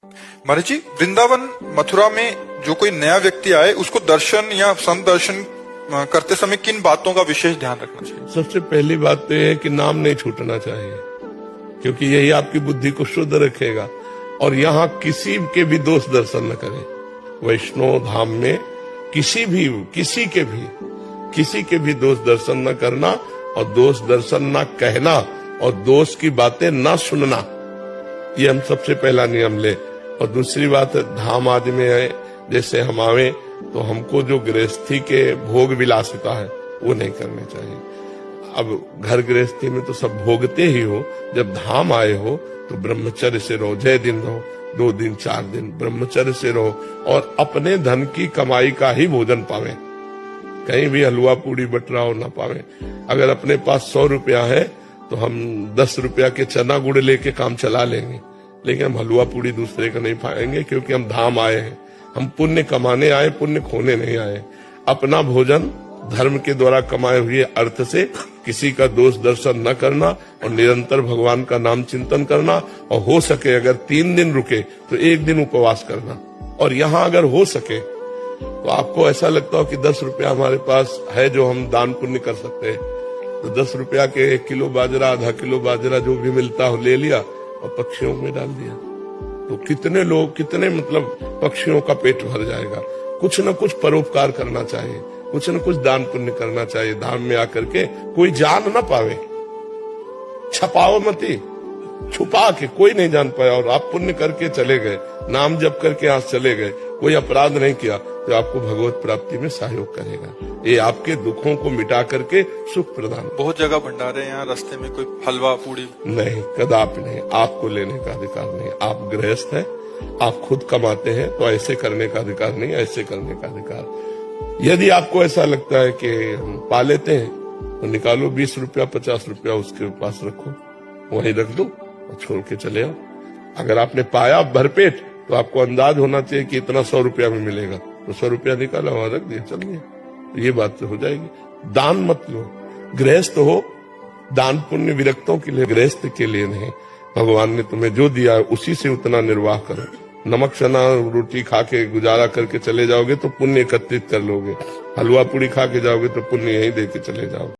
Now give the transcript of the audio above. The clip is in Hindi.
महाराज जी, वृंदावन मथुरा में जो कोई नया व्यक्ति आए उसको दर्शन या संत दर्शन करते समय किन बातों का विशेष ध्यान रखना चाहिए? सबसे पहली बात तो यह है कि नाम नहीं छूटना चाहिए, क्योंकि यही आपकी बुद्धि को शुद्ध रखेगा। और यहाँ किसी के भी दोष दर्शन न करें। वैष्णव धाम में किसी के भी दोष दर्शन न करना, और दोष दर्शन न कहना, और दोष की बातें न सुनना, ये हम सबसे पहला नियम ले। और दूसरी बात, धाम आदि में है जैसे हम आवे तो हमको जो गृहस्थी के भोग विलासिता है वो नहीं करने चाहिए। अब घर गृहस्थी में तो सब भोगते ही हो, जब धाम आए हो तो ब्रह्मचर्य से रहो। 6 दिन रहो, 2 दिन 4 दिन ब्रह्मचर्य से रहो, और अपने धन की कमाई का ही भोजन पावे। कहीं भी हलवा पूड़ी बटरा हो ना पावे। अगर अपने पास 100 रुपया है तो हम 10 रुपया के चना गुड़ लेके काम चला लेंगे, लेकिन हम हलवा पूड़ी दूसरे का नहीं पाएंगे, क्योंकि हम धाम आए हैं। हम पुण्य कमाने आए, पुण्य खोने नहीं आए। अपना भोजन धर्म के द्वारा कमाए हुए अर्थ से किसी का दोष दर्शन न करना, और निरंतर भगवान का नाम चिंतन करना, और हो सके अगर 3 दिन रुके तो 1 दिन उपवास करना। और यहाँ अगर हो सके तो आपको ऐसा लगता हो कि 10 रुपया हमारे पास है जो हम दान पुण्य कर सकते हैं, तो 10 रुपया के 1 किलो बाजरा, आधा किलो बाजरा जो भी मिलता हो ले लिया और पक्षियों में डाल दिया, तो कितने लोग, कितने मतलब पक्षियों का पेट भर जाएगा। कुछ न कुछ परोपकार करना चाहिए, कुछ न कुछ दान पुण्य करना चाहिए। धाम में आकर के कोई जान न पावे, छपाओ मती, छुपा के कोई नहीं जान पाया, और आप पुण्य करके चले गए, नाम जप करके यहाँ चले गए, कोई अपराध नहीं किया, तो आपको भगवत प्राप्ति में सहयोग करेगा। ये आपके दुखों को मिटा करके सुख प्रदान। बहुत जगह भंडारे यहाँ रास्ते में कोई हलवा पूड़ी नहीं, कदापि नहीं। आपको लेने का अधिकार नहीं। आप गृहस्थ हैं, आप खुद कमाते हैं, तो ऐसे करने का अधिकार नहीं, ऐसे करने का अधिकार। यदि आपको ऐसा लगता है कि हम पा लेते हैं तो निकालो 20 रुपया 50 रुपया उसके पास रखो, वहीं रख दो और छोड़ के चले आओ। अगर आपने पाया भरपेट तो आपको अंदाज होना चाहिए कि इतना 100 रुपया में मिलेगा, तो 100 रुपया निकाला वहां रख दिया, चल गया। तो ये बात तो हो जाएगी। दान मत लो। गृहस्थ हो, दान पुण्य विरक्तों के लिए, गृहस्थ के लिए नहीं। भगवान ने तुम्हें जो दिया है उसी से उतना निर्वाह करो। नमक चना रोटी खा के गुजारा करके चले जाओगे तो पुण्य एकत्रित कर लोगे। हलवा पूड़ी खा के जाओगे तो पुण्य यहीं दे के चले जाओगे।